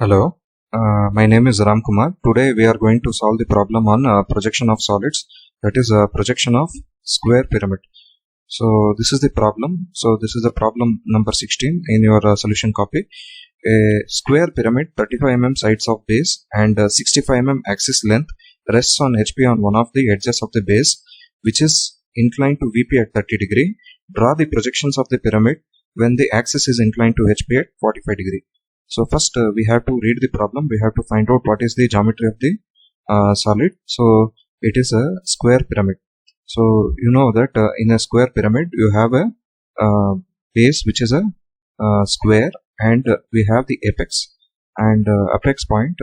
Hello, my name is Ram Kumar. Today we are going to solve the problem on projection of solids, that is projection of square pyramid. So this is the problem. So this is the problem number 16 in your solution copy. A square pyramid, 35 mm sides of base and 65 mm axis length rests on HP on one of the edges of the base, which is inclined to VP at 30 degree. Draw the projections of the pyramid when the axis is inclined to HP at 45 degree. So first we have to read the problem. We have to find out what is the geometry of the solid. So it is a square pyramid. So you know that in a square pyramid you have a base which is a square, and we have the apex and apex point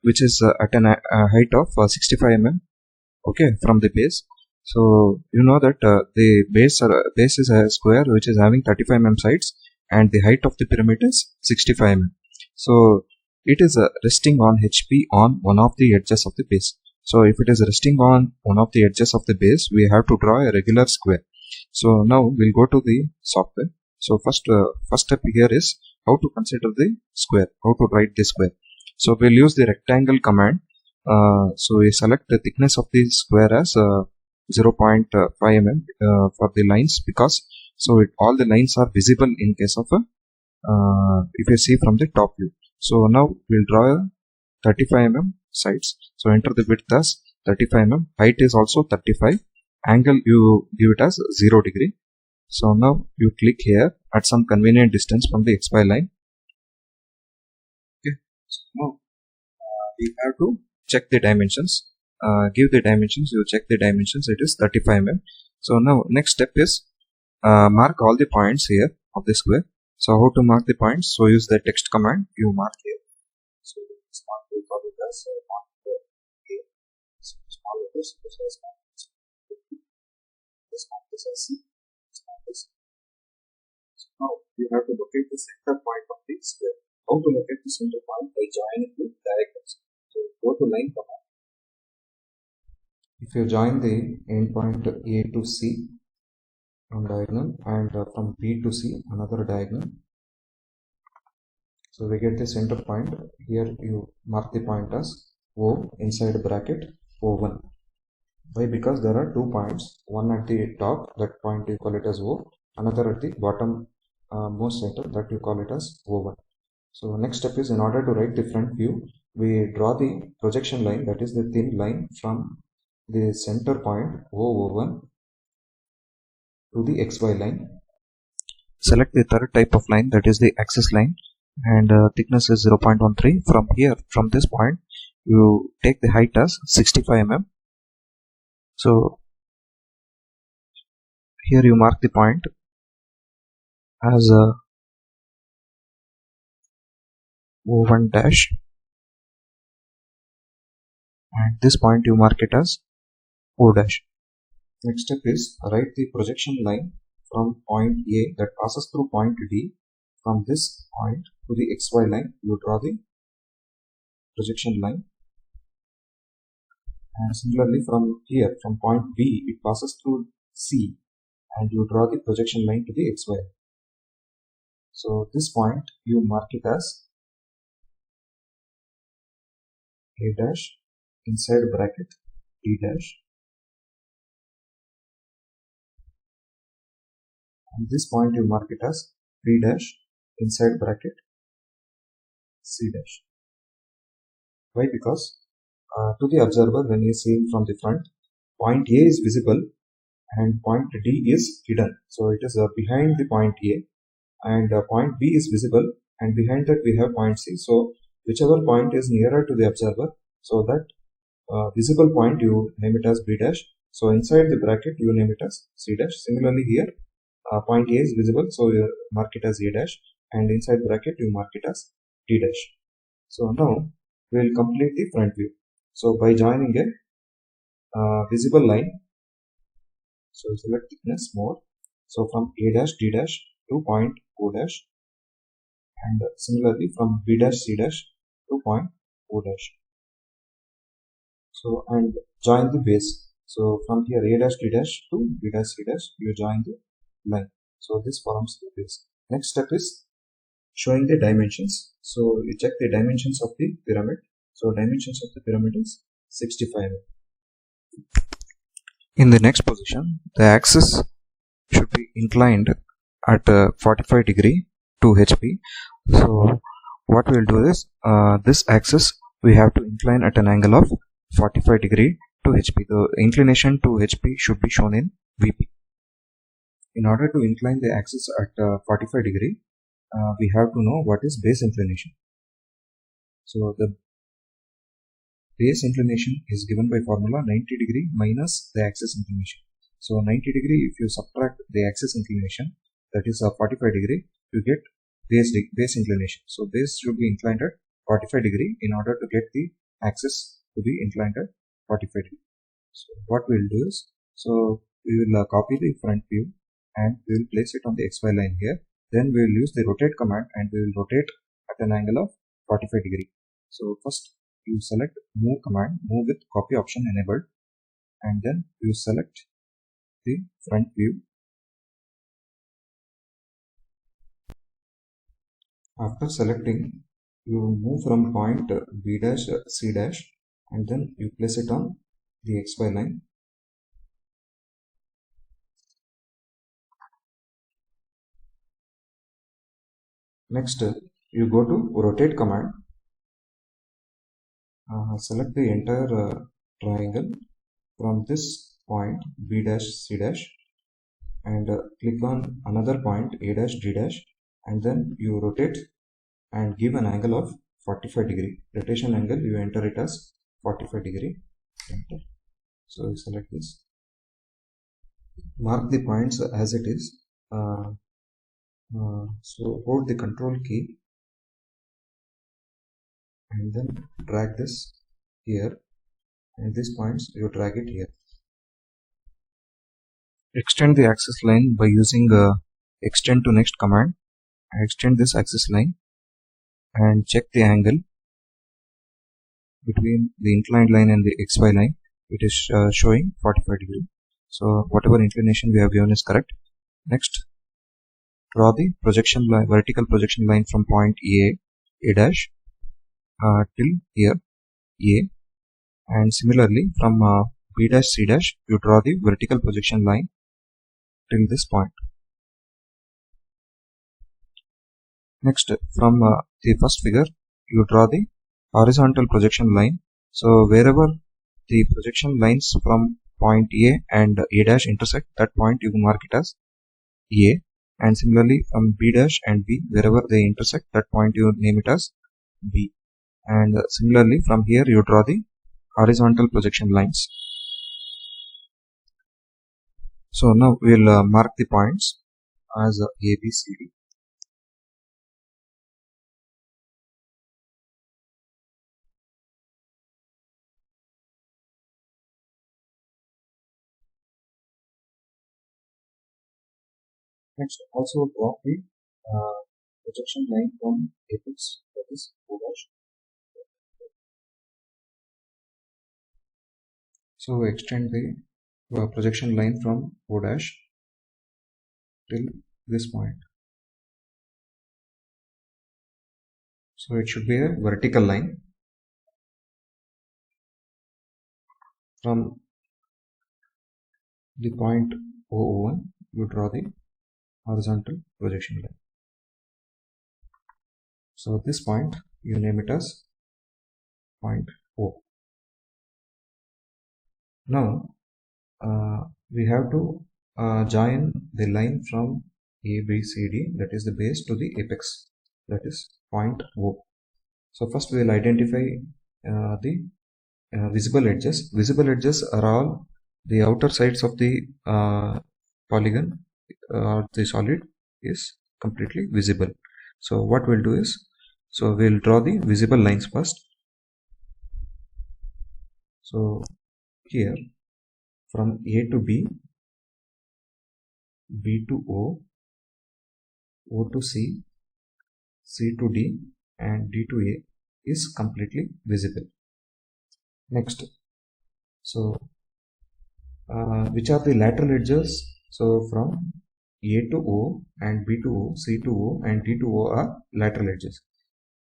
which is at a height of 65 mm, okay, from the base. So you know that the base is a square which is having 35 mm sides, and the height of the pyramid is 65 mm. So it is resting on HP on one of the edges of the base. So if it is resting on one of the edges of the base, we have to draw a regular square. So now we'll go to the software. So first step here is how to consider the square, how to write the square. So we'll use the rectangle command. So we select the thickness of the square as 0.5 mm for the lines, because all the lines are visible in case of a if you see from the top view. So now we'll draw a 35 mm sides. So enter the width as 35 mm, height is also 35, angle you give it as 0 degree. So now you click here at some convenient distance from the XY line. Okay. So now we have to check the dimensions. Give the dimensions, you check the dimensions, it is 35 mm. So now next step is mark all the points here of the square. So how to mark the points? So use the text command, you mark here. So this mark we call it as mark here. So small letters, this is mark this as C, this mark this. So now you have to locate the center point of the square. How to locate the center point? By joining the diagonals. So go to line command. If you join the endpoint A to C on diagonal, and from B to C another diagonal, so we get the center point. Here you mark the point as O inside bracket O1. Why? Because there are 2 points, one at the top, that point you call it as O, another at the bottom most center, that you call it as O1. So next step is, in order to write the front view, we draw the projection line, that is the thin line from the center point O1 to the XY line. Select the third type of line, that is the axis line, and thickness is 0.13. From here, from this point, you take the height as 65 mm. So here you mark the point as O1 dash, and this point you mark it as O dash. Next step is write the projection line from point A that passes through point D. From this point to the XY line, you draw the projection line. And similarly from here, from point B, it passes through C, and you draw the projection line to the XY. So this point you mark it as A dash inside bracket D dash, and this point you mark it as B dash inside bracket C dash. Why? Because to the observer, when he is seeing from the front, point A is visible and point D is hidden. So it is behind the point A, and point B is visible, and behind that we have point C. So whichever point is nearer to the observer, so that visible point you name it as B dash. So inside the bracket you name it as C dash. Similarly here, point A is visible, so you mark it as A dash, and inside bracket you mark it as D dash. So now we will complete the front view. So by joining a visible line, so select thickness more. So from A dash D dash to point O dash, and similarly from B dash C dash to point O dash. So and join the base. So from here A dash D dash to B dash C dash, you join the line. So this forms the base. Next step is showing the dimensions. So you check the dimensions of the pyramid. So dimensions of the pyramid is 65. In the next position, the axis should be inclined at 45 degree to HP. So what we'll do is, this axis we have to incline at an angle of 45 degree to HP. The inclination to HP should be shown in VP. In order to incline the axis at 45 degree, we have to know what is base inclination. So the base inclination is given by formula 90 degree minus the axis inclination. So 90 degree, if you subtract the axis inclination, that is 45 degree, you get base inclination. So base should be inclined at 45 degree in order to get the axis to be inclined at 45 degree. So what we'll do is, so we will copy the front view and we will place it on the XY line here. Then we will use the rotate command and we will rotate at an angle of 45 degree. So first you select move command, move with copy option enabled, and then you select the front view. After selecting, you move from point B dash C dash and then you place it on the XY line. Next, you go to rotate command, select the entire triangle from this point B dash C dash and click on another point A dash D dash, and then you rotate and give an angle of 45 degree. Rotation angle, you enter it as 45 degree. Enter. So you select this. Mark the points as it is. So hold the control key and then drag this here, and these points you drag it here. Extend the axis line by using extend to next command. Extend this axis line and check the angle between the inclined line and the XY line. It is showing 45 degree. So whatever inclination we have given is correct. Next, draw the projection line, vertical projection line from point A dash till here A, and similarly from B dash C dash you draw the vertical projection line till this point. Next, from the first figure you draw the horizontal projection line. So wherever the projection lines from point A and A dash intersect, that point you mark it as A, and similarly from B dash and B, wherever they intersect, that point you name it as B, and similarly from here you draw the horizontal projection lines. So now we will mark the points as A, B, C, D. Next, also draw the projection line from apex, that is O dash. So extend the projection line from O dash till this point. So it should be a vertical line from the point O1. You draw the horizontal projection line. So this point you name it as point O. Now we have to join the line from ABCD, that is the base, to the apex, that is point O. So first we will identify the visible edges. Visible edges are all the outer sides of the polygon or the solid is completely visible. So what we'll do is, so we'll draw the visible lines first. So here from A to B, B to O, O to C, C to D, and D to A is completely visible. Next, so which are the lateral edges? So from A to O and B to O, C to O and D to O are lateral edges.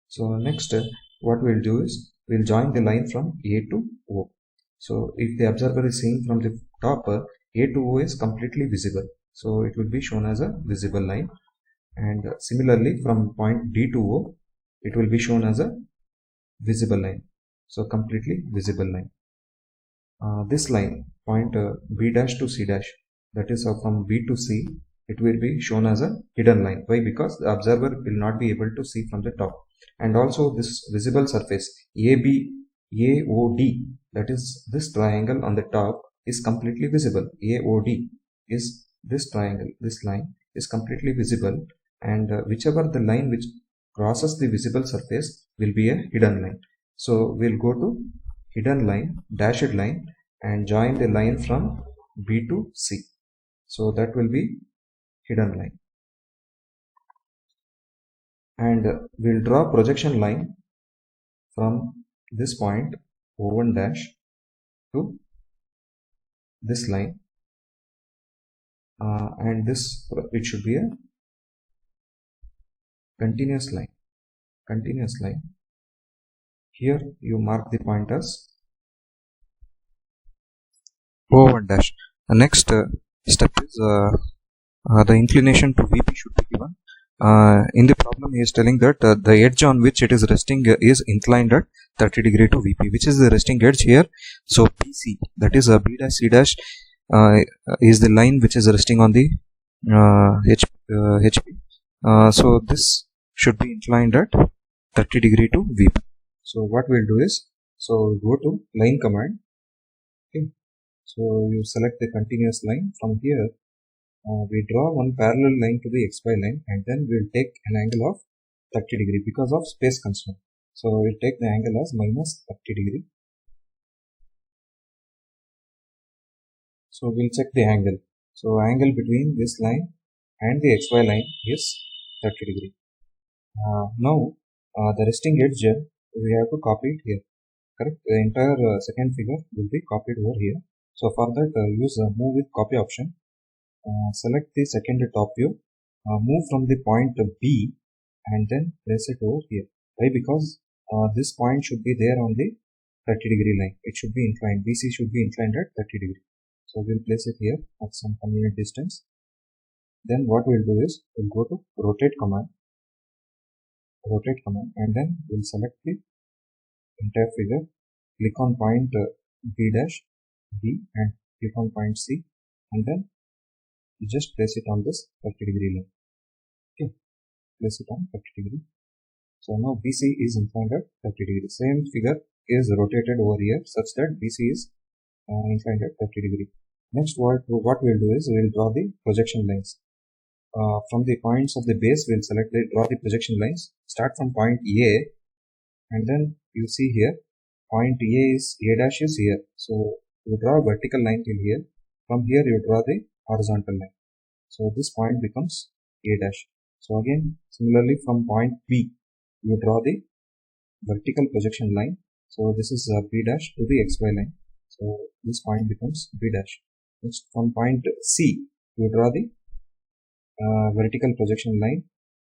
So next what we'll do is we'll join the line from A to O. So if the observer is seeing from the top, A to O is completely visible. So it will be shown as a visible line. And similarly from point D to O, it will be shown as a visible line. So completely visible line. This line, point B dash to C dash, that is from B to C, it will be shown as a hidden line. Why? Because the observer will not be able to see from the top. And also this visible surface AOD, that is this triangle on the top, is completely visible. AOD is this triangle, this line is completely visible, and whichever the line which crosses the visible surface will be a hidden line. So we'll go to hidden line, dashed line, and join the line from B to C. So that will be hidden line. And we'll draw projection line from this point O1 dash to this line, and this it should be a continuous line. Here you mark the point as O1 dash. The next step is the inclination to VP should be given. In the problem he is telling that the edge on which it is resting is inclined at 30 degree to VP, which is the resting edge here. So PC, that is B dash C dash, is the line which is resting on the HP. So this should be inclined at 30 degree to VP. So what we'll do is, so go to line command. Okay. So you select the continuous line. From here we draw one parallel line to the XY line, and then we'll take an angle of 30 degree because of space constraint. So we'll take the angle as minus 30 degree. So we'll check the angle. So angle between this line and the XY line is 30 degree. Now the resting edge we have to copy it here. Correct? The entire second figure will be copied over here. So for that use move with copy option. Select the second top view, move from the point B and then place it over here. Why? Because this point should be there on the 30 degree line. It should be inclined. BC should be inclined at 30 degree. So we'll place it here at some convenient distance. Then what we'll do is we'll go to rotate command, and then we'll select the entire figure, click on point B dash B and click on point C, and then you just place it on this 30 degree line. Okay, place it on 30 degree. So now BC is inclined at 30 degree. Same figure is rotated over here such that BC is inclined at 30 degree. Next what we'll do is we'll draw the projection lines. From the points of the base we'll draw the projection lines. Start from point A, and then you see here point A dash is here. So you draw a vertical line till here. From here you draw the horizontal line. So this point becomes A dash. So again similarly from point B you draw the vertical projection line. So this is B dash to the XY line. So this point becomes B dash. Next from point C you draw the vertical projection line.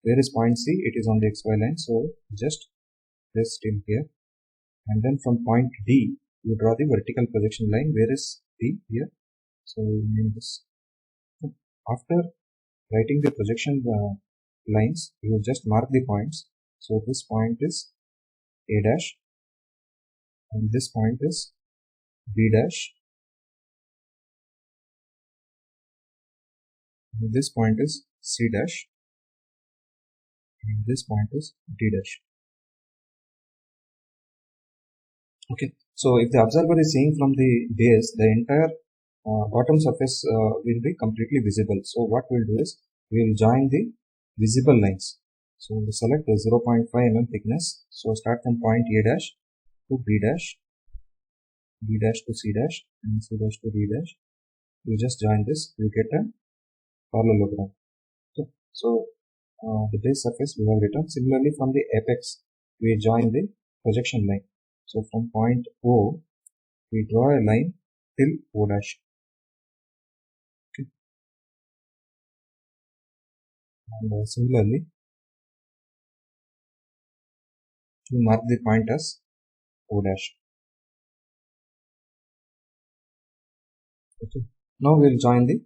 Where is point C? It is on the XY line. So just place till here. And then from point D you draw the vertical projection line. Where is D? Here. So we name this. After writing the projection lines, you just mark the points. So this point is A dash, and this point is B dash, and this point is C dash, and this point is D dash. Okay, so if the observer is seeing from the base, the entire bottom surface will be completely visible. So what we'll do is we'll join the visible lines. So we select the 0.5 mm thickness. So start from point A dash to B dash, B dash to C dash, and C dash to D dash. You just join this, you get a parallelogram. Okay. So the base surface we have written. Similarly from the apex we join the projection line. So from point O we draw a line till O dash. And similarly, you mark the point as O dash. Okay. Now we'll join the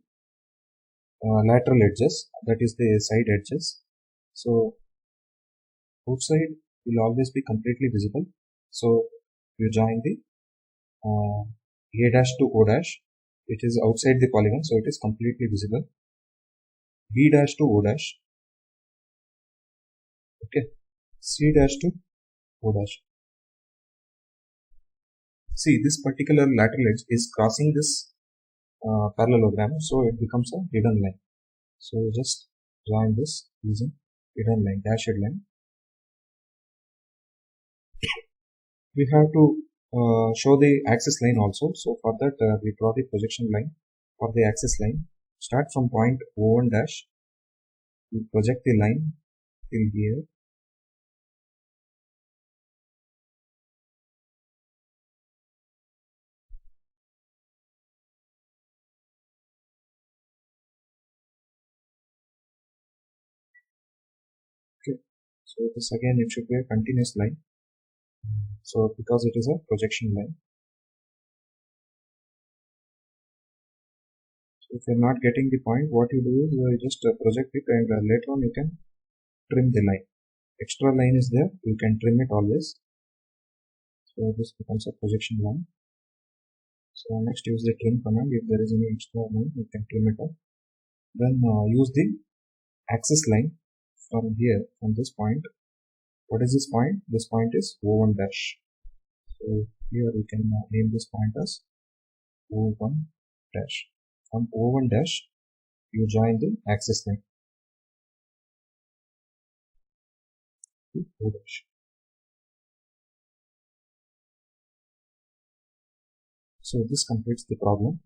lateral edges, that is the side edges. So outside will always be completely visible. So you join the A dash to O dash. It is outside the polygon, so it is completely visible. B dash to O dash. Okay. C dash to O dash. See, this particular lateral edge is crossing this parallelogram, so it becomes a hidden line. So just join this using hidden line, dashed line. We have to show the axis line also. So for that, we draw the projection line for the axis line. Start from point O1 dash. We project the line till here. Okay. So this again, it should be a continuous line. So because it is a projection line. So if you're not getting the point, what you do is you just project it, and later on you can trim the line. Extra line is there, you can trim it always. So this becomes a projection line. So next use the trim command. If there is any extra line, you can trim it off. Then use the axis line from here, from this point. What is this point? This point is O1 dash. So here we can name this point as O1 dash. From O1 dash, you join the axis line to O dash. So this completes the problem.